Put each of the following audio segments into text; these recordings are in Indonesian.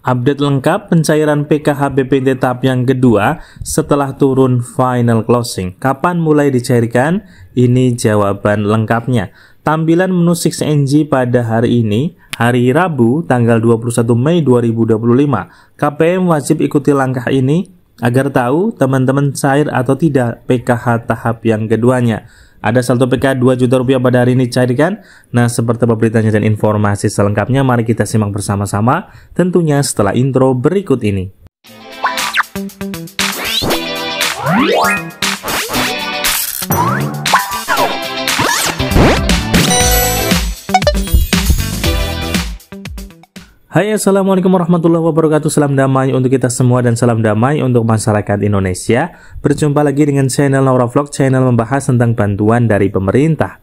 Update lengkap pencairan PKH BPNT tahap yang kedua setelah turun final closing. Kapan mulai dicairkan? Ini jawaban lengkapnya. Tampilan menu 6NG pada hari ini, hari Rabu, tanggal 21 Mei 2025. KPM wajib ikuti langkah ini agar tahu teman-teman cair atau tidak PKH tahap yang keduanya. Ada saldo PKH 2 juta rupiah pada hari ini cairkan. Nah, seperti apa beritanya dan informasi selengkapnya, mari kita simak bersama-sama, tentunya setelah intro berikut ini. Hai, assalamualaikum warahmatullahi wabarakatuh. Salam damai untuk kita semua dan salam damai untuk masyarakat Indonesia. Berjumpa lagi dengan channel Naura Vlog, channel membahas tentang bantuan dari pemerintah.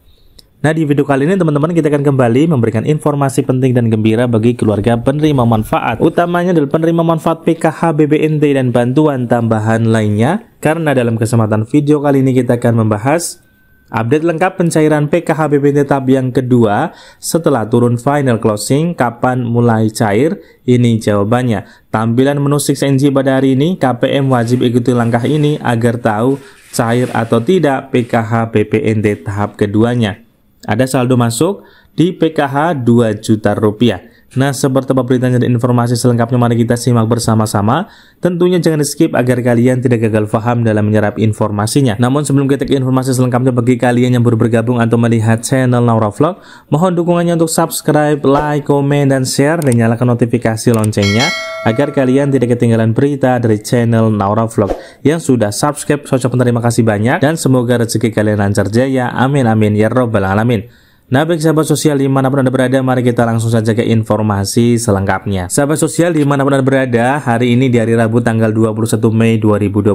Nah, di video kali ini teman-teman kita akan kembali memberikan informasi penting dan gembira bagi keluarga penerima manfaat, utamanya adalah penerima manfaat PKH BPNT dan bantuan tambahan lainnya. Karena dalam kesempatan video kali ini kita akan membahas update lengkap pencairan PKH BPNT tahap yang kedua setelah turun final closing. Kapan mulai cair? Ini jawabannya. Tampilan menu 6NG pada hari ini, KPM wajib ikuti langkah ini agar tahu cair atau tidak PKH BPNT tahap keduanya. Ada saldo masuk di PKH 2 juta rupiah. Nah, seperti apa beritanya dan informasi selengkapnya, mari kita simak bersama-sama. Tentunya jangan di skip agar kalian tidak gagal paham dalam menyerap informasinya. Namun sebelum kita ke informasi selengkapnya, bagi kalian yang baru bergabung atau melihat channel Naura Vlog, mohon dukungannya untuk subscribe, like, komen, dan share, dan nyalakan notifikasi loncengnya agar kalian tidak ketinggalan berita dari channel Naura Vlog. Yang sudah subscribe, saya ucapkan terima kasih banyak dan semoga rezeki kalian lancar jaya. Amin amin ya robbal alamin. Nah, baik sahabat sosial dimanapun Anda berada, mari kita langsung saja ke informasi selengkapnya. Sahabat sosial dimanapun Anda berada, hari ini di hari Rabu tanggal 21 Mei 2025,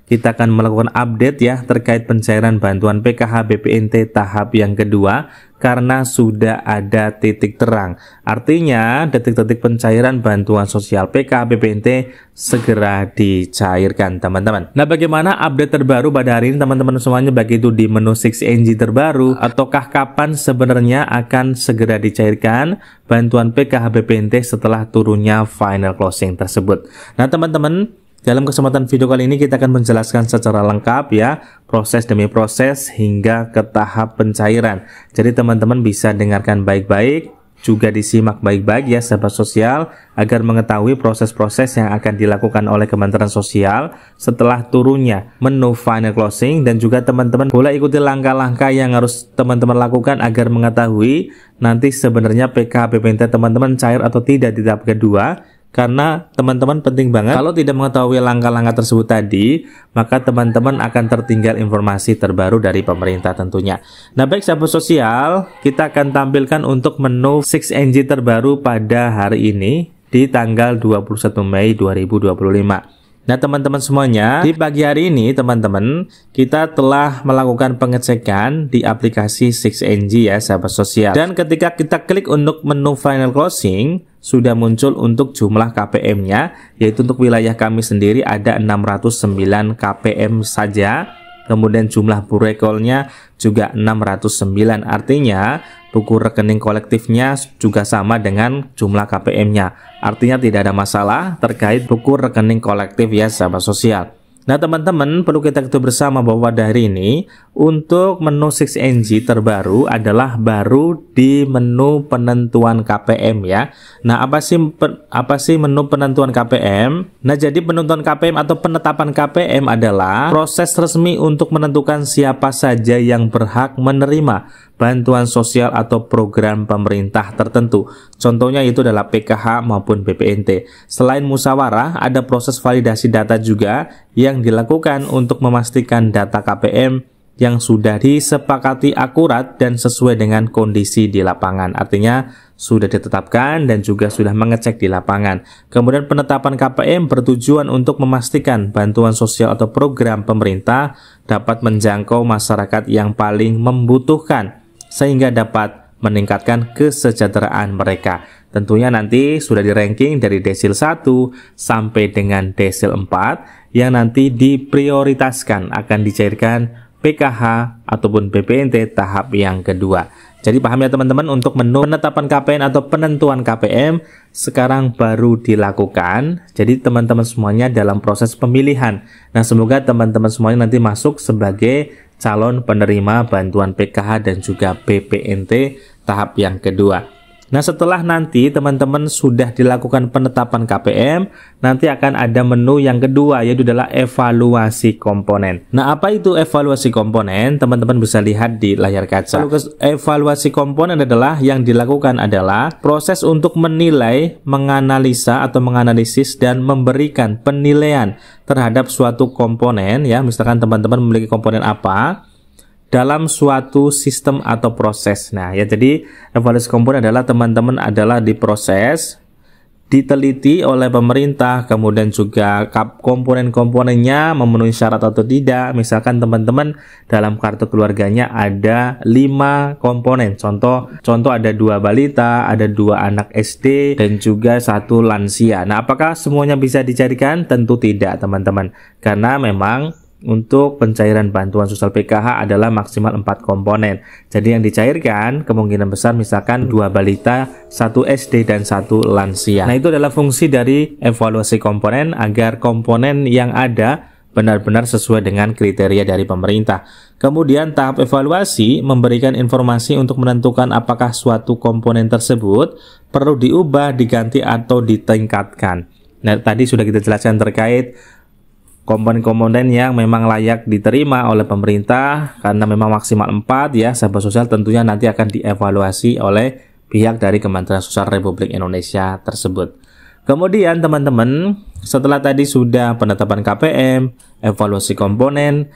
kita akan melakukan update ya terkait pencairan bantuan PKH BPNT tahap yang kedua karena sudah ada titik terang. Artinya detik-detik pencairan bantuan sosial PKH BPNT segera dicairkan teman-teman. Nah, bagaimana update terbaru pada hari ini teman-teman semuanya, baik itu di menu 6NG terbaru ataukah kapan sebenarnya akan segera dicairkan bantuan PKH BPNT setelah turunnya final closing tersebut. Nah, teman-teman, dalam kesempatan video kali ini kita akan menjelaskan secara lengkap ya, proses demi proses hingga ke tahap pencairan. Jadi teman-teman bisa dengarkan baik-baik, juga disimak baik-baik ya sahabat sosial, agar mengetahui proses-proses yang akan dilakukan oleh Kementerian Sosial setelah turunnya menu final closing. Dan juga teman-teman boleh ikuti langkah-langkah yang harus teman-teman lakukan agar mengetahui nanti sebenarnya PKH BPNT teman-teman cair atau tidak di tahap kedua. Karena teman-teman penting banget, kalau tidak mengetahui langkah-langkah tersebut tadi, maka teman-teman akan tertinggal informasi terbaru dari pemerintah tentunya. Nah, baik sahabat sosial, kita akan tampilkan untuk menu 6NG terbaru pada hari ini di tanggal 21 Mei 2025. Nah, teman-teman semuanya, di pagi hari ini teman-teman kita telah melakukan pengecekan di aplikasi 6NG ya sahabat sosial. Dan ketika kita klik untuk menu final closing, sudah muncul untuk jumlah KPM-nya, yaitu untuk wilayah kami sendiri ada 609 KPM saja. Kemudian jumlah burekolnya juga 609. Artinya buku rekening kolektifnya juga sama dengan jumlah KPM-nya. Artinya tidak ada masalah terkait buku rekening kolektif ya sahabat sosial. Nah, teman-teman perlu kita ketahui bersama bahwa pada hari ini untuk menu 6NG terbaru adalah baru di menu penentuan KPM ya. Nah, apa sih menu penentuan KPM? Nah, jadi penentuan KPM atau penetapan KPM adalah proses resmi untuk menentukan siapa saja yang berhak menerima bantuan sosial atau program pemerintah tertentu. Contohnya itu adalah PKH maupun BPNT. Selain musyawarah, ada proses validasi data juga yang dilakukan untuk memastikan data KPM yang sudah disepakati akurat dan sesuai dengan kondisi di lapangan. Artinya sudah ditetapkan dan juga sudah mengecek di lapangan. Kemudian penetapan KPM bertujuan untuk memastikan bantuan sosial atau program pemerintah dapat menjangkau masyarakat yang paling membutuhkan sehingga dapat meningkatkan kesejahteraan mereka. Tentunya nanti sudah di ranking dari desil 1 sampai dengan desil 4 yang nanti diprioritaskan akan dicairkan PKH ataupun BPNT tahap yang kedua. Jadi paham ya teman-teman, untuk menu penetapan KPN atau penentuan KPM sekarang baru dilakukan. Jadi teman-teman semuanya dalam proses pemilihan. Nah, semoga teman-teman semuanya nanti masuk sebagai calon penerima bantuan PKH dan juga BPNT tahap yang kedua. Nah, setelah nanti teman-teman sudah dilakukan penetapan KPM, nanti akan ada menu yang kedua, yaitu adalah evaluasi komponen. Nah, apa itu evaluasi komponen? Teman-teman bisa lihat di layar kaca. Evaluasi komponen adalah yang dilakukan adalah proses untuk menilai, menganalisa atau menganalisis dan memberikan penilaian terhadap suatu komponen, ya. Misalkan teman-teman memiliki komponen apa dalam suatu sistem atau proses. Nah, ya, jadi evaluasi komponen adalah teman-teman adalah diproses, diteliti oleh pemerintah, kemudian juga komponen-komponennya memenuhi syarat atau tidak. Misalkan teman-teman dalam kartu keluarganya ada 5 komponen. Contoh ada 2 balita, ada 2 anak SD, dan juga 1 lansia. Nah, apakah semuanya bisa dicarikan? Tentu tidak, teman-teman. Karena memang untuk pencairan bantuan sosial PKH adalah maksimal 4 komponen. Jadi yang dicairkan kemungkinan besar misalkan 2 balita, 1 SD, dan 1 lansia. Nah, itu adalah fungsi dari evaluasi komponen agar komponen yang ada benar-benar sesuai dengan kriteria dari pemerintah. Kemudian tahap evaluasi memberikan informasi untuk menentukan apakah suatu komponen tersebut perlu diubah, diganti, atau ditingkatkan. Nah, tadi sudah kita jelaskan terkait komponen-komponen yang memang layak diterima oleh pemerintah karena memang maksimal 4, ya, sahabat sosial. Tentunya nanti akan dievaluasi oleh pihak dari Kementerian Sosial Republik Indonesia tersebut. Kemudian teman-teman, setelah tadi sudah penetapan KPM, evaluasi komponen,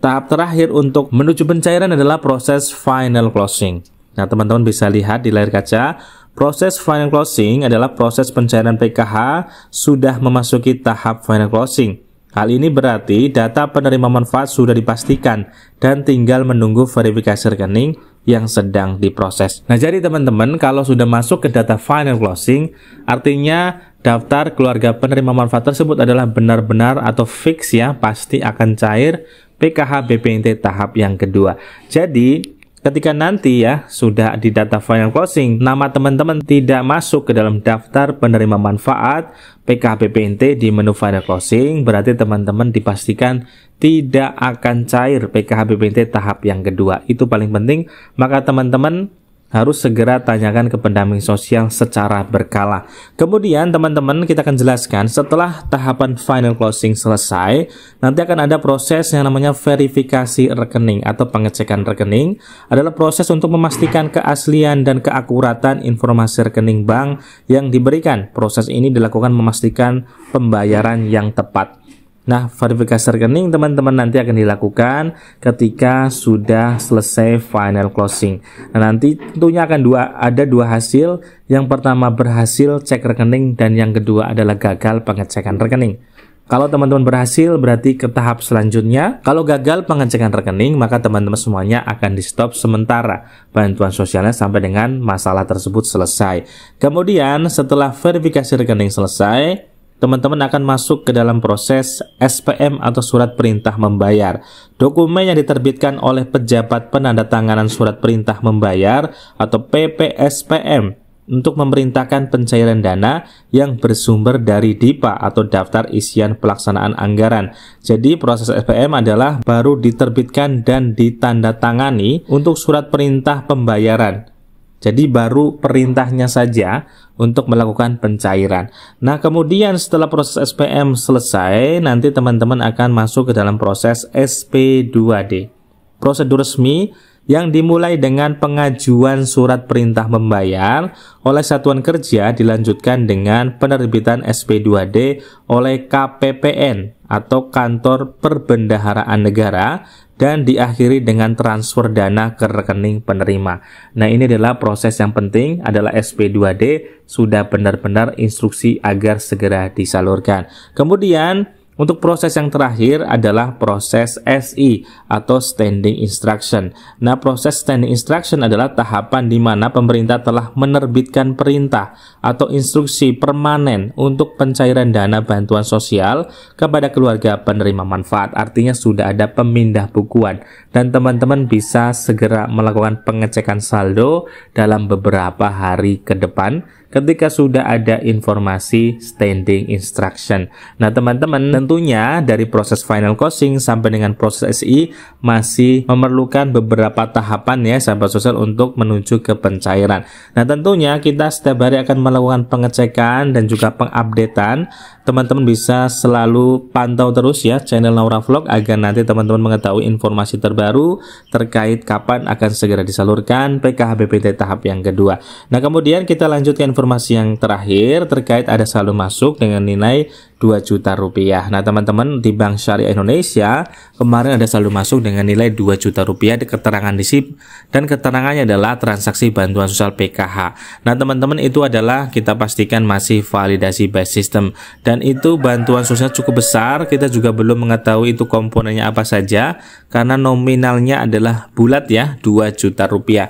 tahap terakhir untuk menuju pencairan adalah proses final closing. Nah, teman-teman bisa lihat di layar kaca, proses final closing adalah proses pencairan PKH sudah memasuki tahap final closing. Hal ini berarti data penerima manfaat sudah dipastikan dan tinggal menunggu verifikasi rekening yang sedang diproses. Nah, jadi teman-teman, kalau sudah masuk ke data final closing, artinya daftar keluarga penerima manfaat tersebut adalah benar-benar atau fix, ya, pasti akan cair PKH BPNT tahap yang kedua. Jadi ketika nanti, ya, sudah di data final closing, nama teman-teman tidak masuk ke dalam daftar penerima manfaat PKH BPNT di menu final closing, berarti teman-teman dipastikan tidak akan cair PKH BPNT tahap yang kedua. Itu paling penting, maka teman-teman harus segera tanyakan ke pendamping sosial secara berkala. Kemudian teman-teman, kita akan jelaskan setelah tahapan final closing selesai, nanti akan ada proses yang namanya verifikasi rekening atau pengecekan rekening. Adalah proses untuk memastikan keaslian dan keakuratan informasi rekening bank yang diberikan. Proses ini dilakukan memastikan pembayaran yang tepat. Nah, verifikasi rekening teman-teman nanti akan dilakukan ketika sudah selesai final closing. Nah, nanti tentunya akan ada dua hasil. Yang pertama berhasil cek rekening dan yang kedua adalah gagal pengecekan rekening. Kalau teman-teman berhasil berarti ke tahap selanjutnya. Kalau gagal pengecekan rekening, maka teman-teman semuanya akan di stop sementara bantuan sosialnya sampai dengan masalah tersebut selesai. Kemudian setelah verifikasi rekening selesai, teman-teman akan masuk ke dalam proses SPM atau surat perintah membayar. Dokumen yang diterbitkan oleh pejabat penandatanganan surat perintah membayar atau PPSPM untuk memerintahkan pencairan dana yang bersumber dari DIPA atau daftar isian pelaksanaan anggaran. Jadi proses SPM adalah baru diterbitkan dan ditandatangani untuk surat perintah pembayaran. Jadi baru perintahnya saja untuk melakukan pencairan. Nah, kemudian setelah proses SPM selesai, nanti teman-teman akan masuk ke dalam proses SP2D. Prosedur resmi yang dimulai dengan pengajuan surat perintah membayar oleh satuan kerja dilanjutkan dengan penerbitan SP2D oleh KPPN atau Kantor Perbendaharaan Negara dan diakhiri dengan transfer dana ke rekening penerima. Nah, ini adalah proses yang penting, adalah SP2D sudah benar-benar instruksi agar segera disalurkan. Kemudian Untuk proses yang terakhir adalah proses SI atau Standing Instruction. Nah, proses Standing Instruction adalah tahapan di mana pemerintah telah menerbitkan perintah atau instruksi permanen untuk pencairan dana bantuan sosial kepada keluarga penerima manfaat. Artinya sudah ada pemindah bukuan dan teman-teman bisa segera melakukan pengecekan saldo dalam beberapa hari ke depan ketika sudah ada informasi Standing Instruction. Nah, teman-teman, tentunya dari proses final closing sampai dengan proses SI masih memerlukan beberapa tahapan ya sahabat sosial untuk menuju ke pencairan. Nah, tentunya kita setiap hari akan melakukan pengecekan dan juga pengupdatean. Teman-teman bisa selalu pantau terus ya channel Naura Vlog agar nanti teman-teman mengetahui informasi terbaru terkait kapan akan segera disalurkan PKH BPT tahap yang kedua. Nah, kemudian kita lanjutkan informasi yang terakhir terkait ada saldo masuk dengan nilai 2 juta rupiah. Nah, teman-teman, di Bank Syariah Indonesia kemarin ada saldo masuk dengan nilai 2 juta rupiah di keterangan di SIP dan keterangannya adalah transaksi bantuan sosial PKH. Nah, teman-teman, itu adalah kita pastikan masih validasi by system dan itu bantuan sosial cukup besar. Kita juga belum mengetahui itu komponennya apa saja karena nominalnya adalah bulat ya, 2 juta rupiah.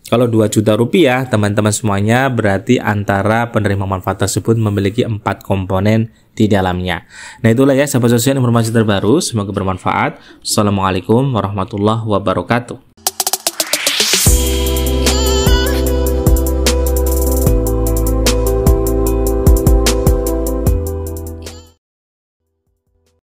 Kalau 2 juta rupiah, teman-teman semuanya berarti antara penerima manfaat tersebut memiliki 4 komponen di dalamnya. Nah, itulah ya sahabat sosial informasi terbaru. Semoga bermanfaat. Assalamualaikum warahmatullahi wabarakatuh.